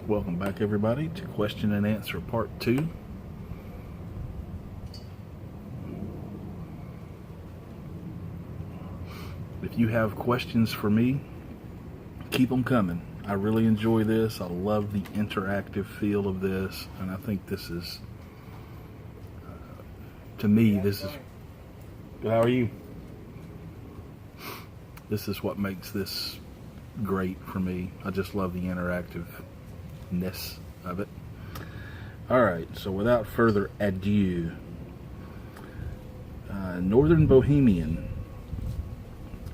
Welcome back, everybody, to question and answer part 2. If you have questions for me, keep them coming. I really enjoy this. I love the interactive feel of this, and I think this is, to me, this is, how are you? This is what makes this great for me. I just love the interactiveness of it. Alright, so without further ado, Northern Bohemian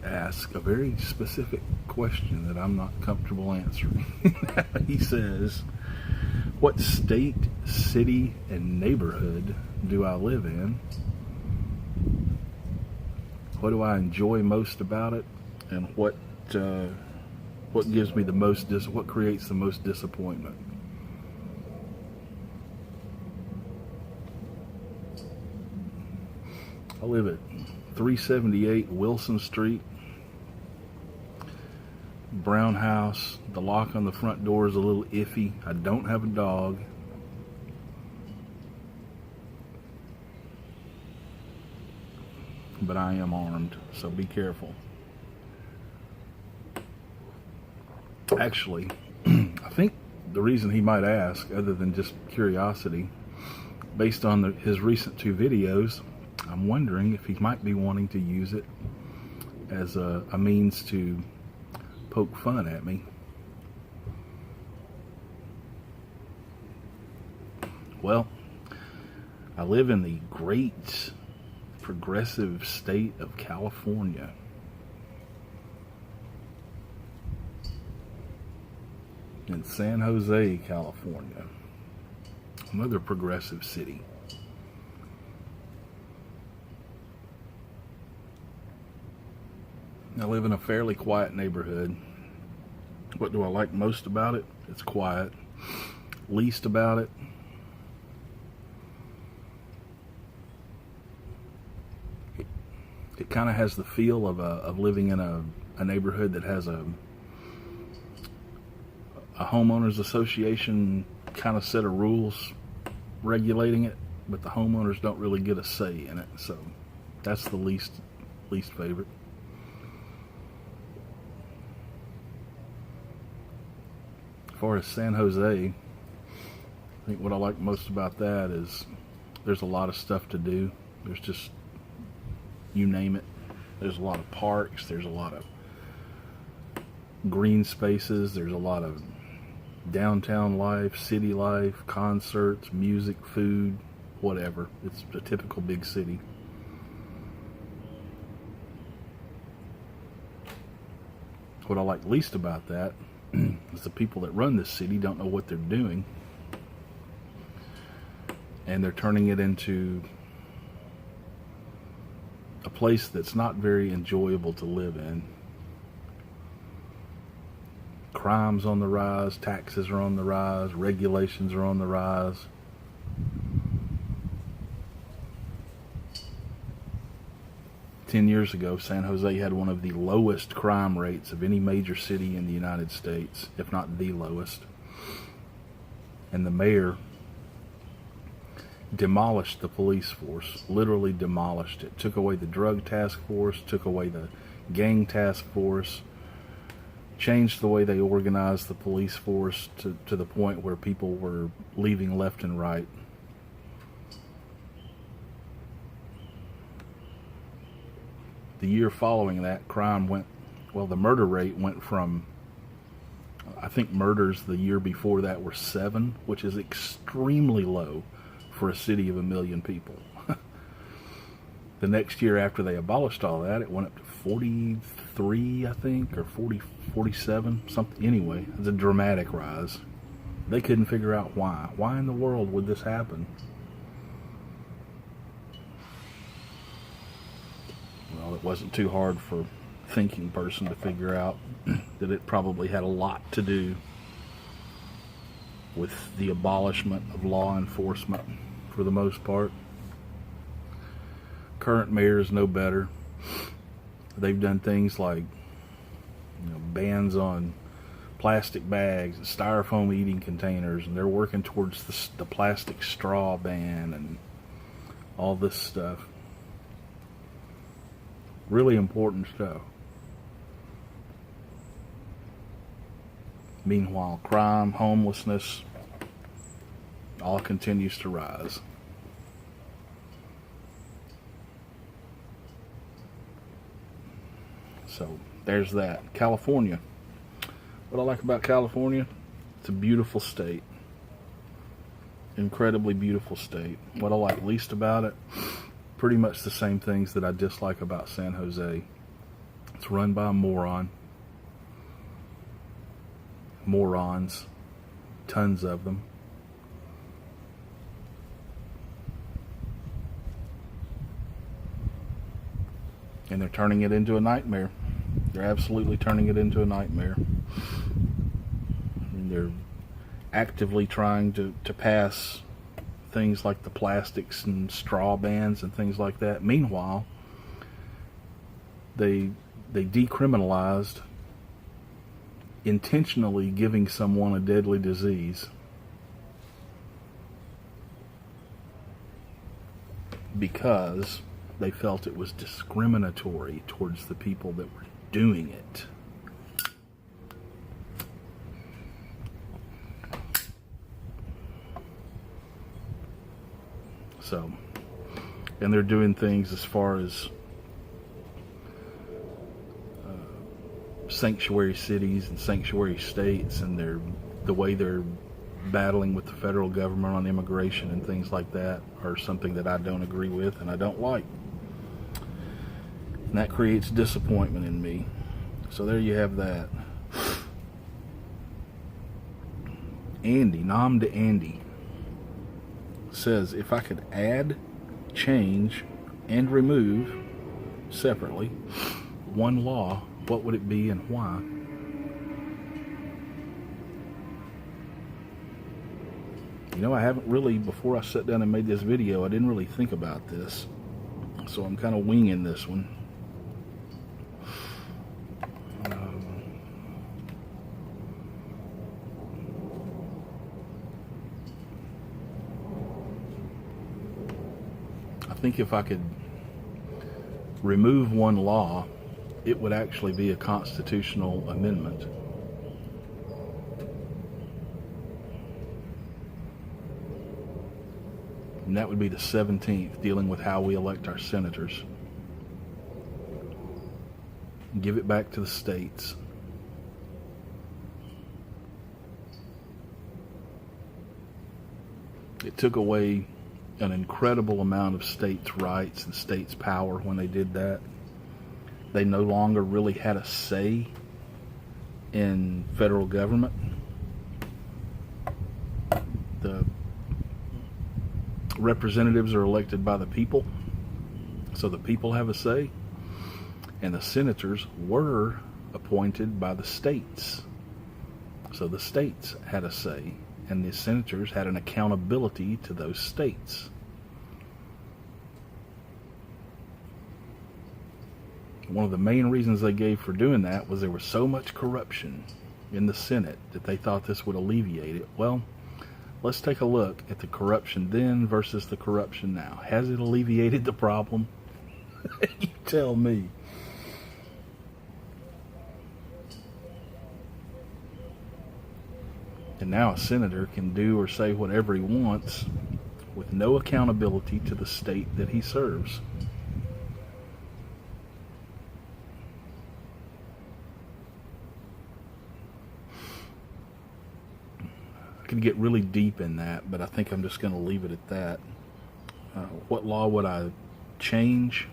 asks a very specific question that I'm not comfortable answering. He says, what state, city, and neighborhood do I live in? What do I enjoy most about it? And what gives me the most, what creates the most disappointment? I live at 378 Wilson Street, brown house. The lock on the front door is a little iffy. I don't have a dog. But I am armed, so be careful. Actually, I think the reason he might ask, other than just curiosity, based on his recent 2 videos, I'm wondering if he might be wanting to use it as a means to poke fun at me. Well, I live in the great progressive state of California. In San Jose, California. Another progressive city. I live in a fairly quiet neighborhood. What do I like most about it? It's quiet. Least about it, it kind of has the feel of living in a neighborhood that has a homeowners association kind of set of rules regulating it, but the homeowners don't really get a say in it. So that's the least favorite. As far as San Jose, I think what I like most about that is there's a lot of stuff to do. There's just, you name it. There's a lot of parks. There's a lot of green spaces. There's a lot of downtown life, city life, concerts, music, food, whatever. It's a typical big city. What I like least about that is the people that run this city don't know what they're doing, and they're turning it into a place that's not very enjoyable to live in. Crime's on the rise, taxes are on the rise, regulations are on the rise. Ten years ago, San Jose had one of the lowest crime rates of any major city in the United States, if not the lowest. And the mayor demolished the police force, literally demolished it. Took away the drug task force, took away the gang task force, changed the way they organized the police force to the point where people were leaving left and right. The year following that, the murder rate went from, I think murders the year before that were 7, which is extremely low for a city of 1 million people. The next year after they abolished all that, it went up to 43, I think, or 47, something. Anyway, it's a dramatic rise. They couldn't figure out why. Why in the world would this happen? Well, it wasn't too hard for a thinking person to figure out that it probably had a lot to do with the abolishment of law enforcement for the most part. Current mayor is no better. They've done things like bans on plastic bags and styrofoam eating containers, and they're working towards the plastic straw ban and all this stuff. Really important stuff. Meanwhile, crime, homelessness, all continues to rise. So there's that. California. What I like about California, it's a beautiful state. Incredibly beautiful state. What I like least about it, pretty much the same things that I dislike about San Jose. It's run by a moron. Morons. Tons of them. And they're turning it into a nightmare. They're absolutely turning it into a nightmare. And they're actively trying to pass things like the plastics and straw bans and things like that. Meanwhile, they decriminalized intentionally giving someone a deadly disease because they felt it was discriminatory towards the people that were doing it. So, and they're doing things as far as sanctuary cities and sanctuary states, and the way they're battling with the federal government on immigration and things like that are something that I don't agree with and I don't like. And that creates disappointment in me. So there you have that. Andy, Nam to Andy, says, if I could add, change, and remove separately one law, what would it be and why? You know, I haven't really, before I sat down and made this video, I didn't really think about this. So I'm kind of winging this one. I think if I could remove one law, it would actually be a constitutional amendment. And that would be the 17th, dealing with how we elect our senators. Give it back to the states. It took away an incredible amount of states' rights and states' power when they did that. They no longer really had a say in federal government. The representatives are elected by the people, so the people have a say, and the senators were appointed by the states, so the states had a say, and the senators had an accountability to those states. One of the main reasons they gave for doing that was there was so much corruption in the Senate that they thought this would alleviate it. Well, let's take a look at the corruption then versus the corruption now. Has it alleviated the problem? You tell me. And now a senator can do or say whatever he wants with no accountability to the state that he serves. Could get really deep in that, but I think I'm just going to leave it at that. What law would I change?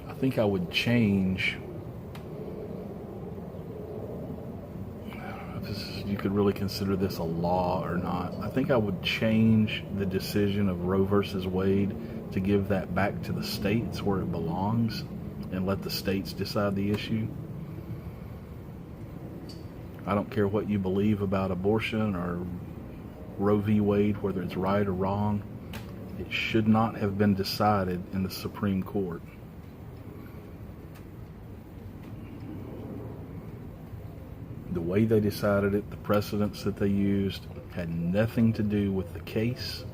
I think I would change, I don't know if you could really consider this a law or not. I think I would change the decision of Roe versus Wade to give that back to the states where it belongs, and let the states decide the issue. I don't care what you believe about abortion or Roe v. Wade, whether it's right or wrong. It should not have been decided in the Supreme Court. The way they decided it, the precedents that they used, had nothing to do with the case.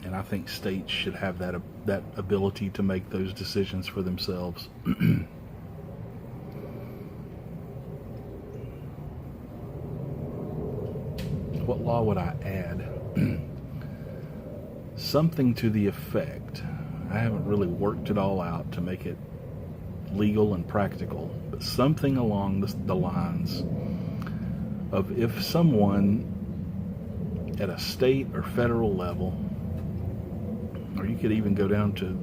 And I think states should have that ability to make those decisions for themselves. What law would I add? Something to the effect, I haven't really worked it all out to make it legal and practical, but something along the lines of, if someone at a state or federal level, or you could even go down to,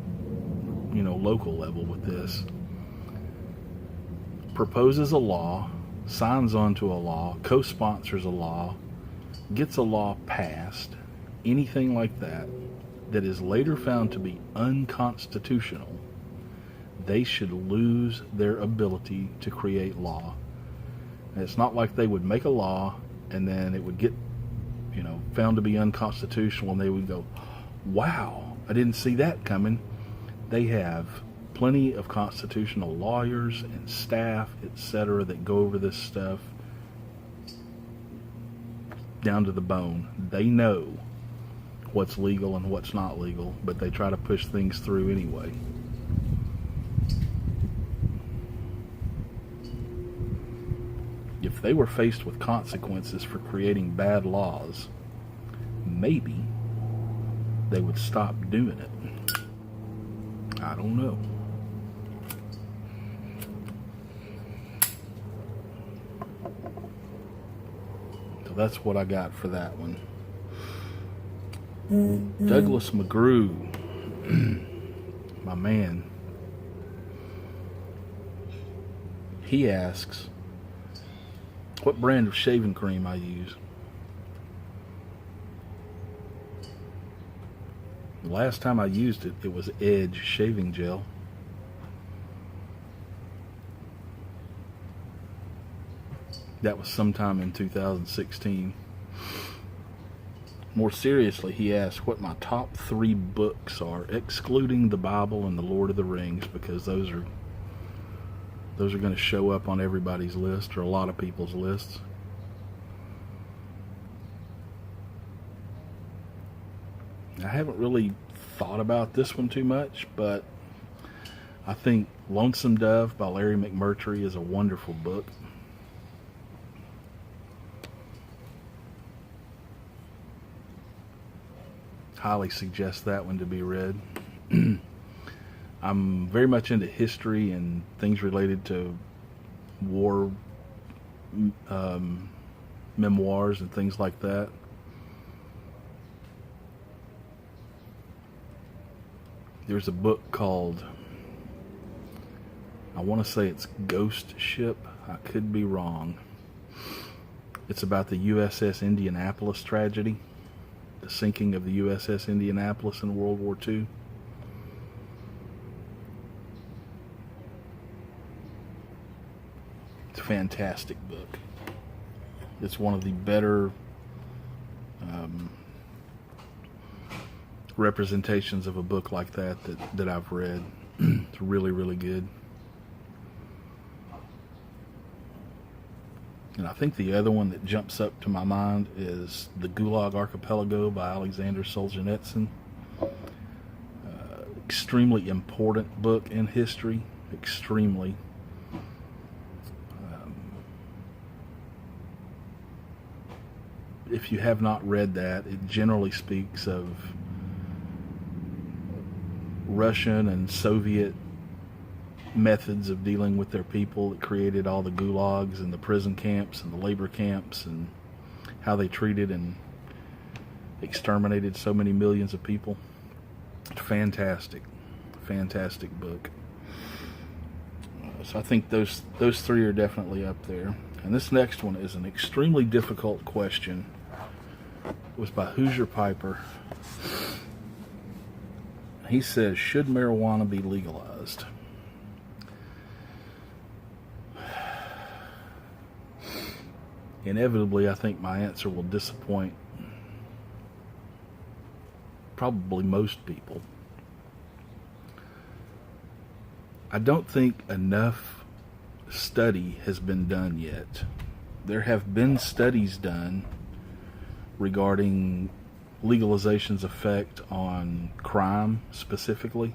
local level with this, proposes a law, signs onto a law, co-sponsors a law, gets a law passed, anything like that, that is later found to be unconstitutional, they should lose their ability to create law. And it's not like they would make a law and then it would get, found to be unconstitutional and they would go, wow, I didn't see that coming. They have plenty of constitutional lawyers and staff, etc., that go over this stuff down to the bone. They know what's legal and what's not legal, but they try to push things through anyway. If they were faced with consequences for creating bad laws, maybe they would stop doing it. I don't know. So that's what I got for that one. Douglas McGrew, my man, he asks what brand of shaving cream I use. The last time I used it, it was Edge shaving gel. That was sometime in 2016. More seriously, he asked what my top 3 books are, excluding the Bible and the Lord of the Rings, because those are going to show up on everybody's list, or a lot of people's lists. I haven't really thought about this one too much, but I think Lonesome Dove by Larry McMurtry is a wonderful book. Highly suggest that one to be read. I'm very much into history and things related to war memoirs and things like that. There's a book called, I want to say it's Ghost Ship. I could be wrong. It's about the USS Indianapolis tragedy, the sinking of the USS Indianapolis in World War II. It's a fantastic book. It's one of the better representations of a book like that I've read. It's really, really good. And I think the other one that jumps up to my mind is The Gulag Archipelago by Alexander Solzhenitsyn. Extremely important book in history. Extremely. If you have not read that, it generally speaks of Russian and Soviet methods of dealing with their people that created all the gulags and the prison camps and the labor camps, and how they treated and exterminated so many millions of people. Fantastic book. So I think those 3 are definitely up there. And this next one is an extremely difficult question. It was by Hoosier Piper. He says, should marijuana be legalized? inevitably, I think my answer will disappoint probably most people. I don't think enough study has been done yet. There have been studies done regarding legalization's effect on crime specifically.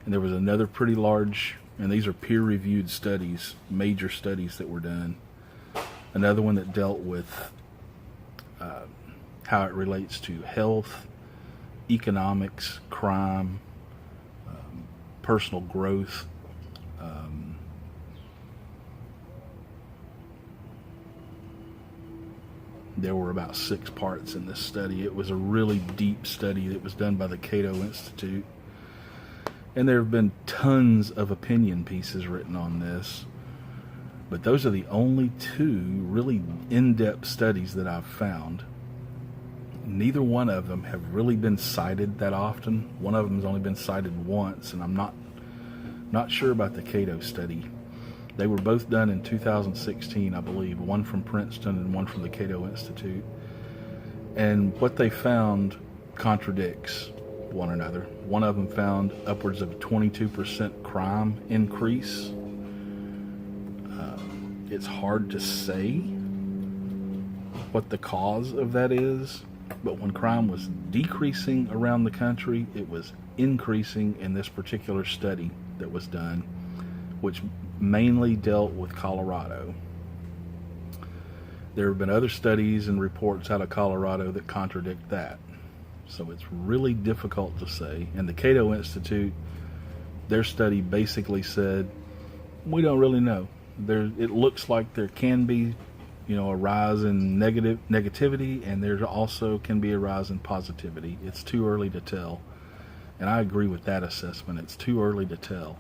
And there was another pretty large, and these are peer-reviewed studies, major studies that were done. Another one that dealt with how it relates to health, economics, crime, personal growth. There were about 6 parts in this study. It was a really deep study that was done by the Cato Institute. And there have been tons of opinion pieces written on this. But those are the only 2 really in-depth studies that I've found. Neither one of them have really been cited that often. One of them has only been cited once, and I'm not sure about the Cato study. They were both done in 2016, I believe, one from Princeton and one from the Cato Institute. And what they found contradicts one another. One of them found upwards of a 22% crime increase. It's hard to say what the cause of that is, but when crime was decreasing around the country, it was increasing in this particular study that was done, which mainly dealt with Colorado. There have been other studies and reports out of Colorado that contradict that. So it's really difficult to say. And the Cato Institute, their study basically said, we don't really know. It looks like there can be, a rise in negativity, and there also can be a rise in positivity. It's too early to tell. And I agree with that assessment. It's too early to tell.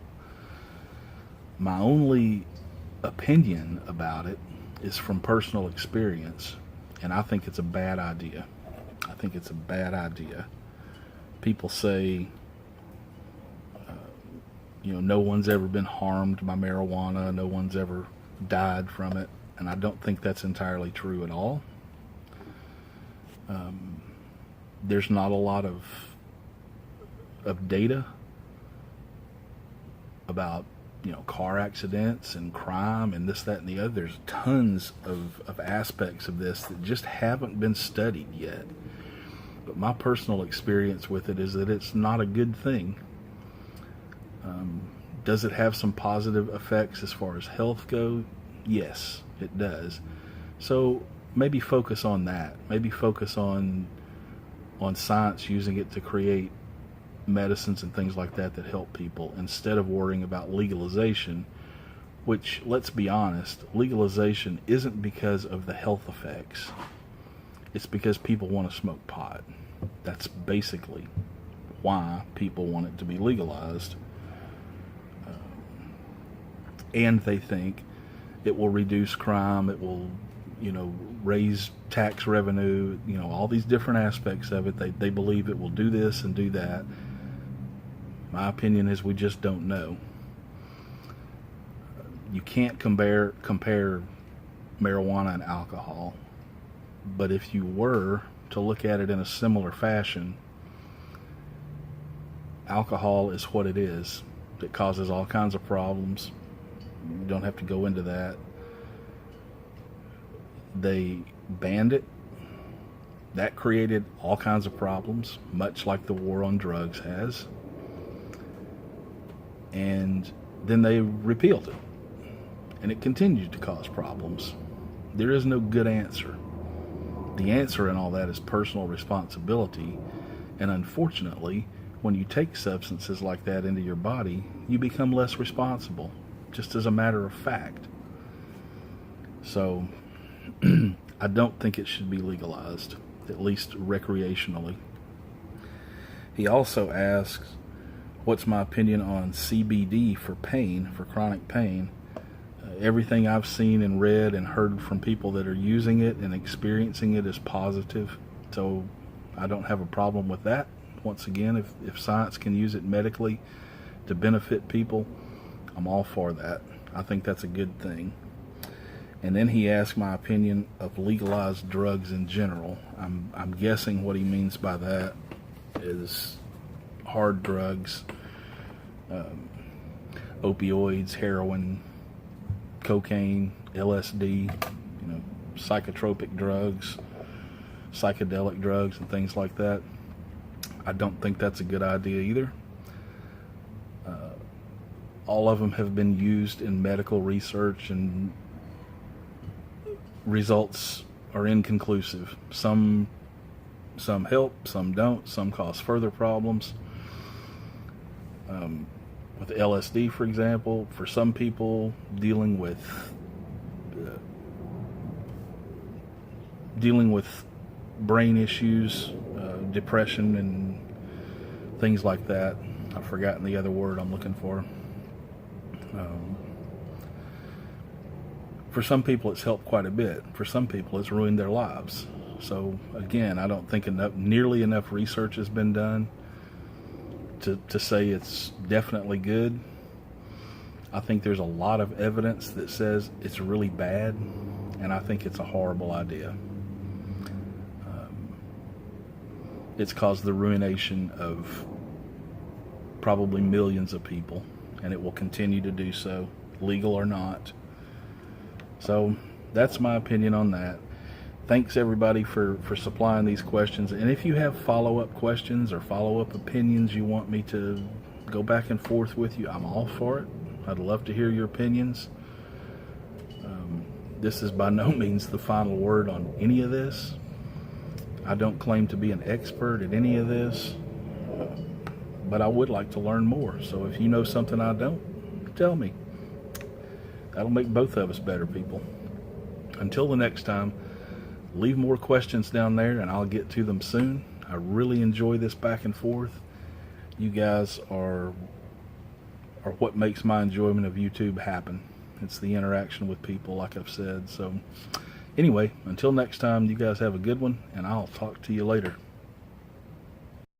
My only opinion about it is from personal experience, and I think it's a bad idea. I think it's a bad idea. People say, no one's ever been harmed by marijuana, no one's ever died from it, and I don't think that's entirely true at all. There's not a lot of data about car accidents and crime and this, that, and the other. There's tons of aspects of this that just haven't been studied yet. But my personal experience with it is that it's not a good thing. Does it have some positive effects as far as health goes? Yes, it does. So maybe focus on that. Maybe focus on science using it to create medicines and things like that help people, instead of worrying about legalization, which, let's be honest, legalization isn't because of the health effects. It's because people want to smoke pot. That's basically why people want it to be legalized. And they think it will reduce crime, it will, raise tax revenue, all these different aspects of it. They believe it will do this and do that. My opinion is we just don't know. You can't compare marijuana and alcohol, but if you were to look at it in a similar fashion, alcohol is what it is. It causes all kinds of problems. You don't have to go into that. They banned it. That created all kinds of problems, much like the war on drugs has. And then they repealed it. And it continued to cause problems. There is no good answer. The answer in all that is personal responsibility. And unfortunately, when you take substances like that into your body, you become less responsible, just as a matter of fact. So, I don't think it should be legalized, at least recreationally. He also asks, what's my opinion on CBD for pain, for chronic pain? Everything I've seen and read and heard from people that are using it and experiencing it is positive. So I don't have a problem with that. Once again, if science can use it medically to benefit people, I'm all for that. I think that's a good thing. And then he asked my opinion of legalized drugs in general. I'm guessing what he means by that is hard drugs, opioids, heroin, cocaine, LSD, psychotropic drugs, psychedelic drugs, and things like that. I don't think that's a good idea either. All of them have been used in medical research, and results are inconclusive. Some help, some don't, some cause further problems. With LSD, for example, for some people dealing with brain issues, depression, and things like that. I've forgotten the other word I'm looking for. For some people, it's helped quite a bit. For some people, it's ruined their lives. So again, I don't think nearly enough research has been done to say it's definitely good. I think there's a lot of evidence that says it's really bad, and I think it's a horrible idea. It's caused the ruination of probably millions of people, and it will continue to do so, legal or not. So that's my opinion on that. Thanks everybody for supplying these questions. And if you have follow-up questions or follow-up opinions you want me to go back and forth with you, I'm all for it. I'd love to hear your opinions. This is by no means the final word on any of this. I don't claim to be an expert at any of this, but I would like to learn more. So if you know something I don't, tell me. That'll make both of us better people. Until the next time, leave more questions down there and I'll get to them soon. I really enjoy this back and forth. You guys are what makes my enjoyment of YouTube happen. It's the interaction with people, like I've said. So anyway, until next time, you guys have a good one, and I'll talk to you later.